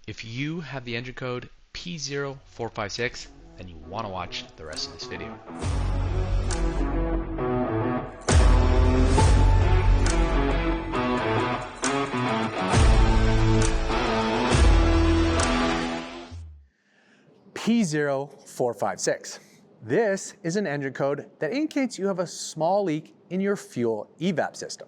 If you have the engine code P0456, then you want to watch the rest of this video. P0456. This is an engine code that indicates you have a small leak in your fuel evap system.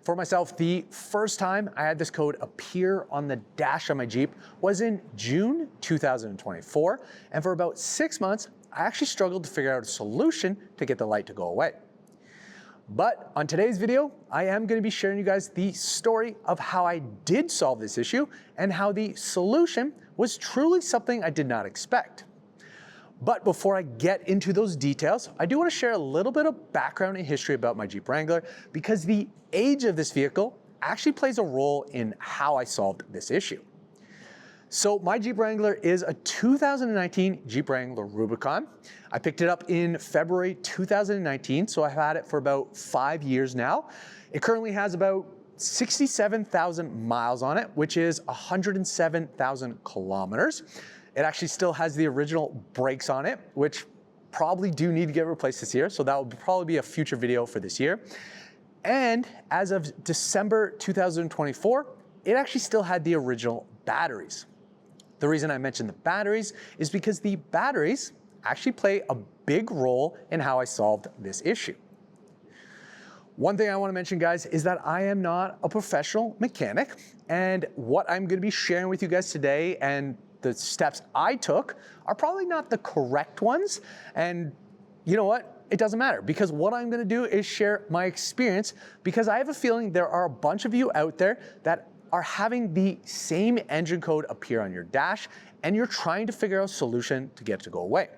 For myself, the first time I had this code appear on the dash of my Jeep was in June 2024, and for about 6 months, I actually struggled to figure out a solution to get the light to go away. But on today's video, I am going to be sharing you guys the story of how I did solve this issue and how the solution was truly something I did not expect. But before I get into those details, I do want to share a little bit of background and history about my Jeep Wrangler, because the age of this vehicle actually plays a role in how I solved this issue. So my Jeep Wrangler is a 2019 Jeep Wrangler Rubicon. I picked it up in February 2019, so I've had it for about 5 years now. It currently has about 67,000 miles on it, which is 107,000 kilometers. It actually still has the original brakes on it, which probably do need to get replaced this year, so that will probably be a future video for this year. And as of December 2024, it actually still had the original batteries. The reason I mentioned the batteries is because the batteries actually play a big role in how I solved this issue. One thing I want to mention, guys, is that I am not a professional mechanic, and what I'm going to be sharing with you guys today and the steps I took are probably not the correct ones. And you know what? It doesn't matter, because what I'm going to do is share my experience, because I have a feeling there are a bunch of you out there that are having the same engine code appear on your dash, and you're trying to figure out a solution to get it to go away.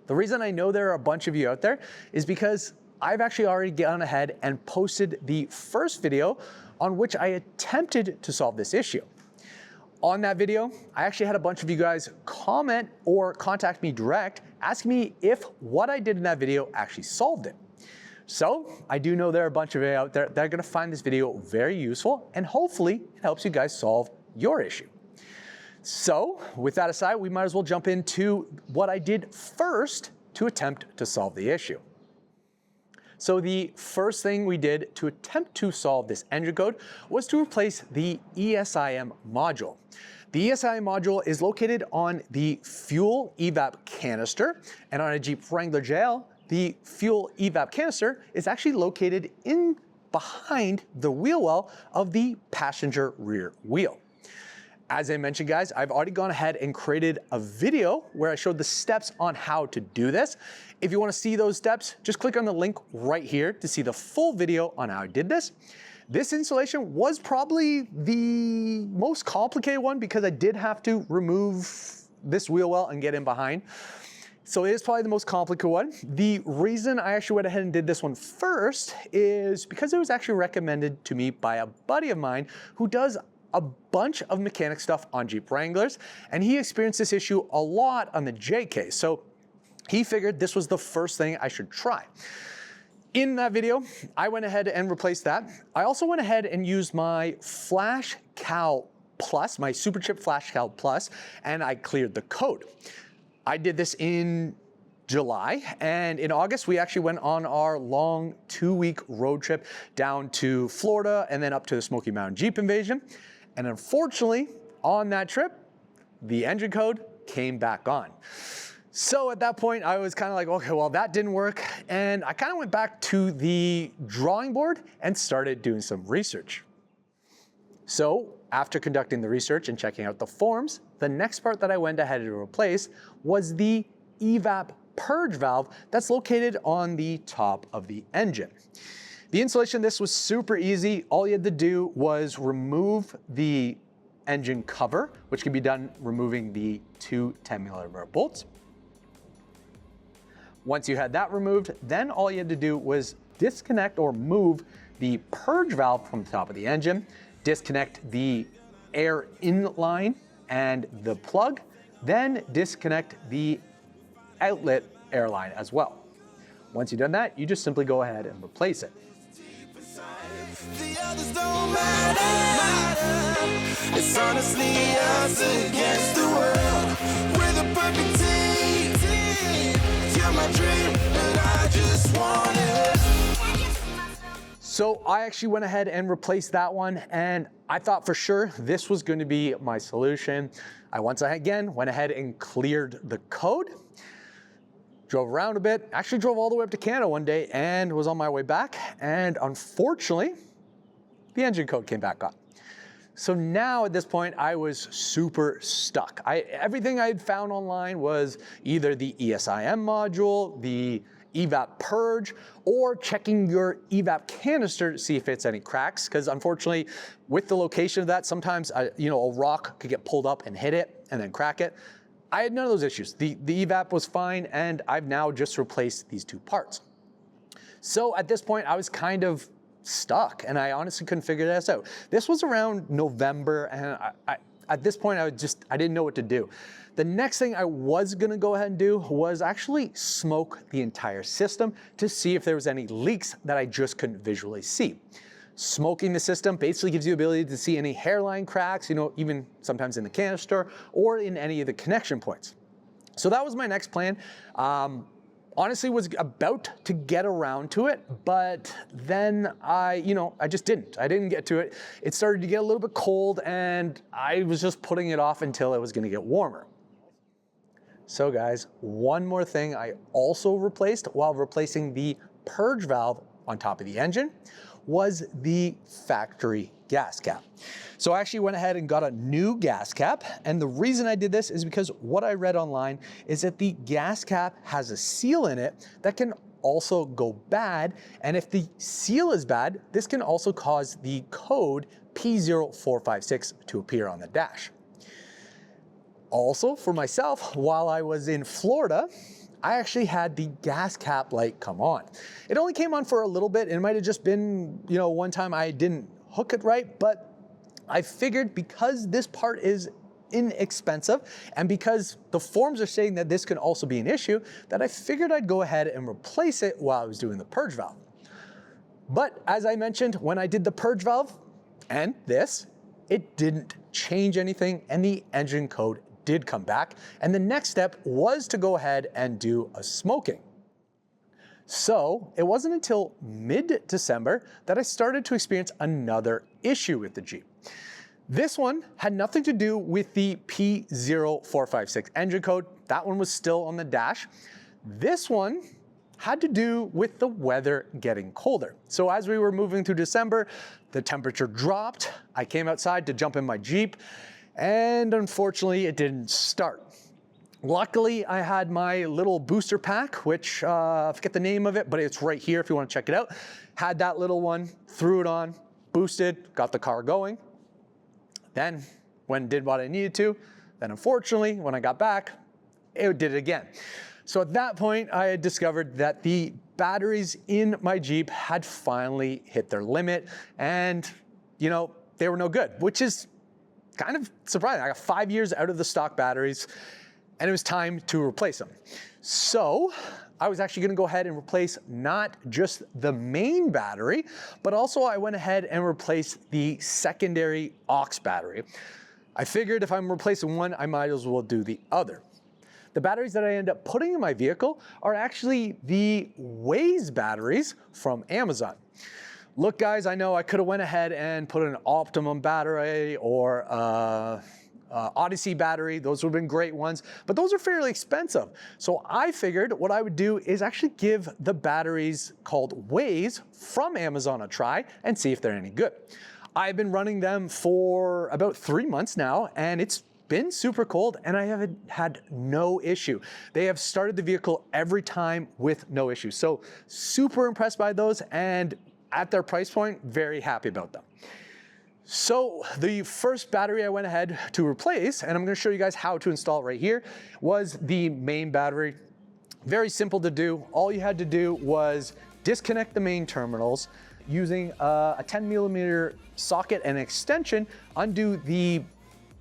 The reason I know there are a bunch of you out there is because I've actually already gone ahead and posted the first video on which I attempted to solve this issue. On that video, I actually had a bunch of you guys comment or contact me direct, asking me if what I did in that video actually solved it. So I do know there are a bunch of you out there that are going to find this video very useful, and hopefully it helps you guys solve your issue. So with that aside, we might as well jump into what I did first to attempt to solve the issue. So the first thing we did to attempt to solve this engine code was to replace the ESIM module. The ESIM module is located on the fuel evap canister, and on a Jeep Wrangler JL, the fuel evap canister is actually located in behind the wheel well of the passenger rear wheel. As I mentioned, guys, I've already gone ahead and created a video where I showed the steps on how to do this. If you want to see those steps, just click on the link right here to see the full video on how I did this. This installation was probably the most complicated one, because I did have to remove this wheel well and get in behind. So it is probably the most complicated one. The reason I actually went ahead and did this one first is because it was actually recommended to me by a buddy of mine who does a bunch of mechanic stuff on Jeep Wranglers, and he experienced this issue a lot on the JK. So he figured this was the first thing I should try. In that video, I went ahead and replaced that. I also went ahead and used my Flash Cal Plus, my Super Chip Flash Cal Plus, and I cleared the code. I did this in July, and in August, we actually went on our long 2-week road trip down to Florida and then up to the Smoky Mountain Jeep Invasion. And unfortunately, on that trip, the engine code came back on. So at that point, I was kind of like, okay, well, that didn't work. And I kind of went back to the drawing board and started doing some research. So after conducting the research and checking out the forums, the next part that I went ahead to replace was the Evap Purge valve that's located on the top of the engine. The installation of this was super easy. All you had to do was remove the engine cover, which can be done removing the 2 10mm bolts. Once you had that removed, then all you had to do was disconnect or move the purge valve from the top of the engine, disconnect the air in line and the plug, then disconnect the outlet air line as well. Once you've done that, you just simply go ahead and replace it. The others don't matter. It's honestly us against the world. We're the perfect team. You're my dream, and I just want it. So I actually went ahead and replaced that one, and I thought for sure this was going to be my solution. I once again went ahead and cleared the code, drove around a bit, actually drove all the way up to Canada one day and was on my way back, and unfortunately, the engine code came back up. So now at this point, I was super stuck. Everything I had found online was either the ESIM module, the Evap Purge, or checking your Evap canister to see if it's any cracks, because unfortunately, with the location of that, sometimes a rock could get pulled up and hit it and then crack it. I had none of those issues. The Evap was fine, and I've now just replaced these two parts. So at this point, I was kind of stuck, and I honestly couldn't figure this out. This was around November, and at this point, I didn't know what to do. The next thing I was gonna go ahead and do was actually smoke the entire system to see if there was any leaks that I just couldn't visually see. Smoking the system basically gives you the ability to see any hairline cracks, even sometimes in the canister or in any of the connection points. So that was my next plan. Honestly, was about to get around to it, but then I just didn't. I didn't get to it. It started to get a little bit cold, and I was just putting it off until it was gonna get warmer. So guys, one more thing I also replaced while replacing the purge valve on top of the engine was the factory gas cap. So I actually went ahead and got a new gas cap, and the reason I did this is because what I read online is that the gas cap has a seal in it that can also go bad, and if the seal is bad, this can also cause the code P0456 to appear on the dash. Also, for myself, while I was in Florida, I actually had the gas cap light come on. It only came on for a little bit. It might have just been, one time I didn't hook it right, but I figured because this part is inexpensive and because the forums are saying that this can also be an issue, that I figured I'd go ahead and replace it while I was doing the purge valve. But as I mentioned, when I did the purge valve and this, it didn't change anything, and the engine code did come back, and the next step was to go ahead and do a smoking. So it wasn't until mid-December that I started to experience another issue with the Jeep. This one had nothing to do with the P0456 engine code. That one was still on the dash. This one had to do with the weather getting colder. So as we were moving through December, the temperature dropped. I came outside to jump in my Jeep, and unfortunately it didn't start. Luckily, I had my little booster pack, which I forget the name of it, but it's right here if you want to check it out. Had that little one, threw it on, boosted, got the car going. Then, when it did what I needed to, then unfortunately, when I got back, it did it again. So at that point, I had discovered that the batteries in my Jeep had finally hit their limit, and they were no good, which is kind of surprising. I got 5 years out of the stock batteries, and it was time to replace them. So I was actually gonna go ahead and replace not just the main battery, but also I went ahead and replaced the secondary aux battery. I figured if I'm replacing one, I might as well do the other. The batteries that I end up putting in my vehicle are actually the Waze batteries from Amazon. Look guys, I know I could have went ahead and put an Optimum battery or Odyssey battery. Those would have been great ones, but those are fairly expensive. So I figured what I would do is actually give the batteries called Waze from Amazon a try and see if they're any good. I've been running them for about 3 months now, and it's been super cold, and I haven't had no issue. They have started the vehicle every time with no issue. So super impressed by those, and at their price point, very happy about them. So the first battery I went ahead to replace, and I'm gonna show you guys how to install it right here, was the main battery. Very simple to do. All you had to do was disconnect the main terminals using a 10mm socket and extension, undo the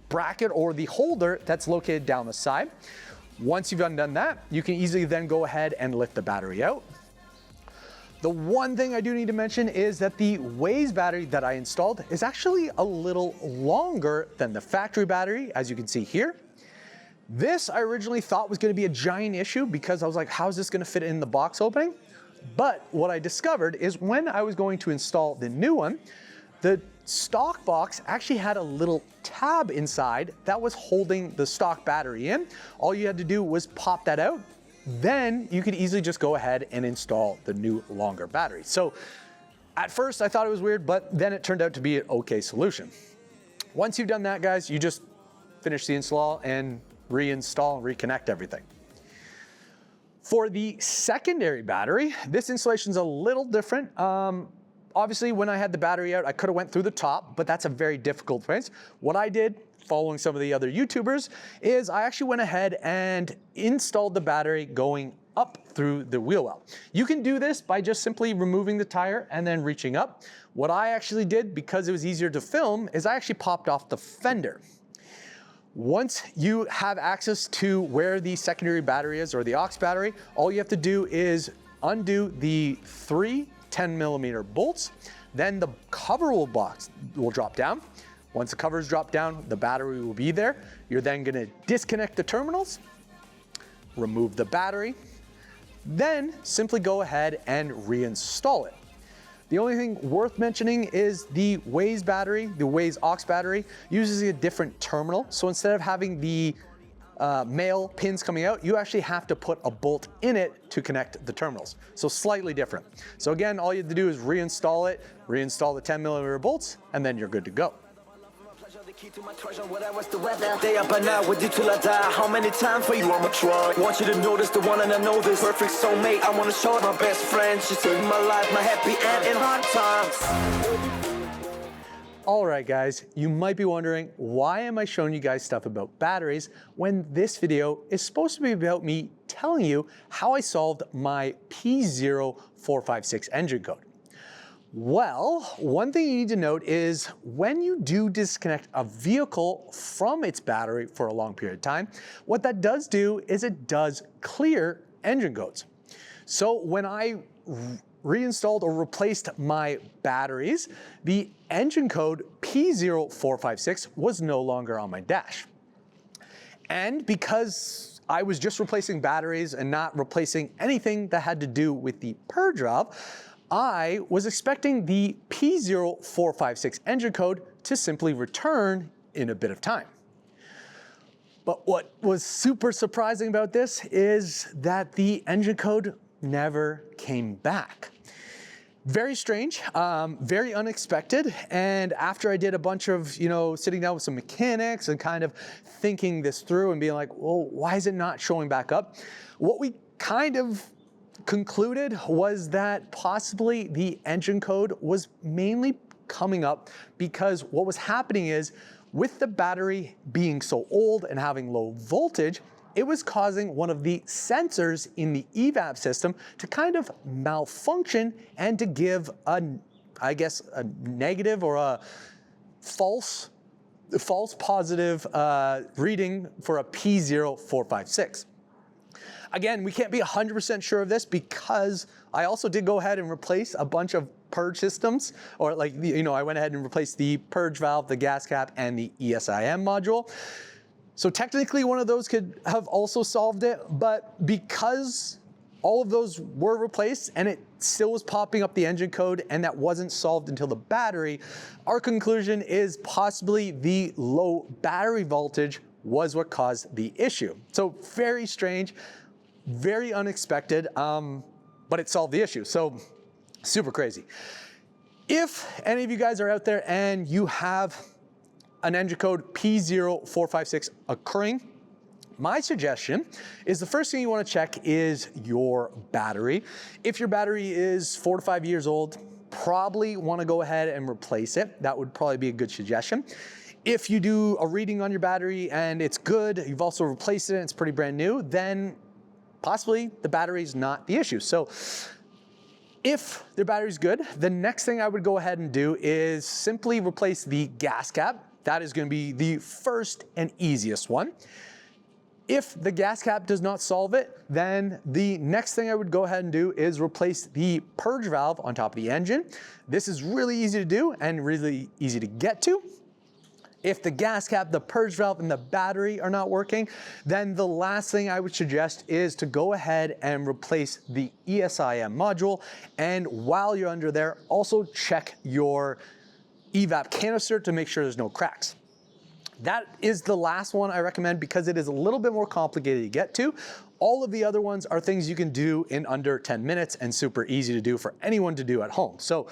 bracket or the holder that's located down the side. Once you've undone that, you can easily then go ahead and lift the battery out. The one thing I do need to mention is that the Waze battery that I installed is actually a little longer than the factory battery, as you can see here. This I originally thought was going to be a giant issue because I was like, how is this going to fit in the box opening? But what I discovered is when I was going to install the new one, the stock box actually had a little tab inside that was holding the stock battery in. All you had to do was pop that out. Then you could easily just go ahead and install the new longer battery. So at first I thought it was weird, but then it turned out to be an okay solution. Once you've done that, guys, you just finish the install and reinstall and reconnect everything. For the secondary battery, this installation is a little different. Obviously, when I had the battery out, I could have went through the top, but that's a very difficult place. What I did, following some of the other YouTubers, is I actually went ahead and installed the battery going up through the wheel well. You can do this by just simply removing the tire and then reaching up. What I actually did, because it was easier to film, is I actually popped off the fender. Once you have access to where the secondary battery is, or the aux battery, all you have to do is undo the 3 10mm bolts. Then the cover will drop down. Once the covers drop down, the battery will be there. You're then gonna disconnect the terminals, remove the battery, then simply go ahead and reinstall it. The only thing worth mentioning is the Waze battery, the Waze aux battery, uses a different terminal. So instead of having the male pins coming out, you actually have to put a bolt in it to connect the terminals. So slightly different. So again, all you have to do is reinstall it, reinstall the 10mm bolts, and then you're good to go. Day up and out with you till I die. How many times for you I'ma try? Want you to notice the one and I know this perfect soulmate. I wanna show it my best friend. She took my life, my happy end in hard times. All right, guys, you might be wondering, why am I showing you guys stuff about batteries when this video is supposed to be about me telling you how I solved my P0456 engine code? Well, one thing you need to note is when you do disconnect a vehicle from its battery for a long period of time, what that does do is it does clear engine codes. So when I reinstalled or replaced my batteries, the engine code P0456 was no longer on my dash. And because I was just replacing batteries and not replacing anything that had to do with the Purge valve, I was expecting the P0456 engine code to simply return in a bit of time. But what was super surprising about this is that the engine code never came back. Very strange, very unexpected. And after I did a bunch of, sitting down with some mechanics and kind of thinking this through and being like, well, why is it not showing back up? What we kind of concluded was that possibly the engine code was mainly coming up because what was happening is with the battery being so old and having low voltage, it was causing one of the sensors in the Evap system to kind of malfunction and to give a negative or a false positive reading for a P0456. Again, we can't be 100% sure of this because I also did go ahead and replace a bunch of Purge systems, or I went ahead and replaced the Purge valve, the gas cap, and the ESIM module. So technically one of those could have also solved it, but because all of those were replaced and it still was popping up the engine code and that wasn't solved until the battery, our conclusion is possibly the low battery voltage was what caused the issue. So very strange. Very unexpected, but it solved the issue. So super crazy. If any of you guys are out there and you have an engine code P0456 occurring, my suggestion is the first thing you want to check is your battery. If your battery is 4 to 5 years old, probably want to go ahead and replace it. That would probably be a good suggestion. If you do a reading on your battery and it's good, you've also replaced it and it's pretty brand new, then possibly the battery is not the issue. So if their battery's good, the next thing I would go ahead and do is simply replace the gas cap. That is going to be the first and easiest one. If the gas cap does not solve it, then the next thing I would go ahead and do is replace the purge valve on top of the engine. This is really easy to do and really easy to get to. If the gas cap, the purge valve, and the battery are not working, then the last thing I would suggest is to go ahead and replace the ESIM module. And while you're under there, also check your Evap canister to make sure there's no cracks. That is the last one I recommend because it is a little bit more complicated to get to. All of the other ones are things you can do in under 10 minutes and super easy to do for anyone to do at home. So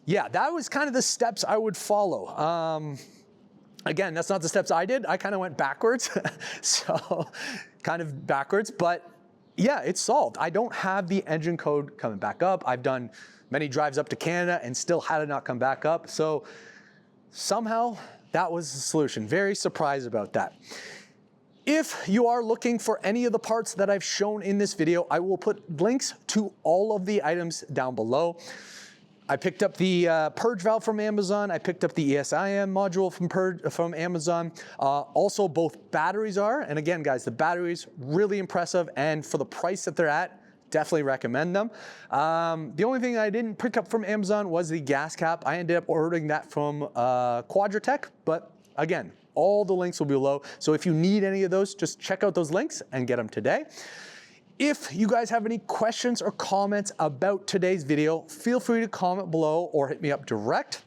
yeah, that was kind of the steps I would follow. Again, that's not the steps I did. I kind of went backwards, so kind of backwards, but yeah, it's solved. I don't have the engine code coming back up. I've done many drives up to Canada and still had it not come back up. So somehow that was the solution. Very surprised about that. If you are looking for any of the parts that I've shown in this video, I will put links to all of the items down below. I picked up the purge valve from Amazon. I picked up the ESIM module from Amazon. Also, both batteries are, and again, guys, the batteries really impressive, and for the price that they're at, definitely recommend them. The only thing I didn't pick up from Amazon was the gas cap. I ended up ordering that from Quadratech, but again, all the links will be below. So if you need any of those, just check out those links and get them today. If you guys have any questions or comments about today's video, feel free to comment below or hit me up direct.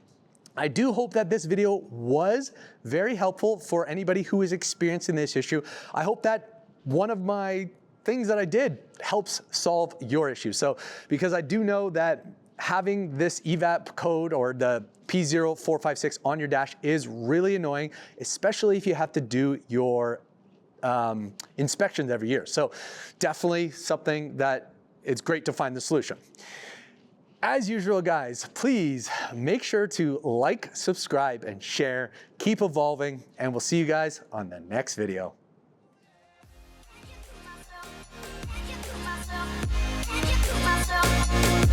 I do hope that this video was very helpful for anybody who is experiencing this issue. I hope that one of my things that I did helps solve your issue. So, because I do know that having this Evap code or the P0456 on your dash is really annoying, especially if you have to do your inspections every year. So definitely something that it's great to find the solution. As usual, guys, please make sure to like, subscribe, and share. Keep evolving, and we'll see you guys on the next video. Myself.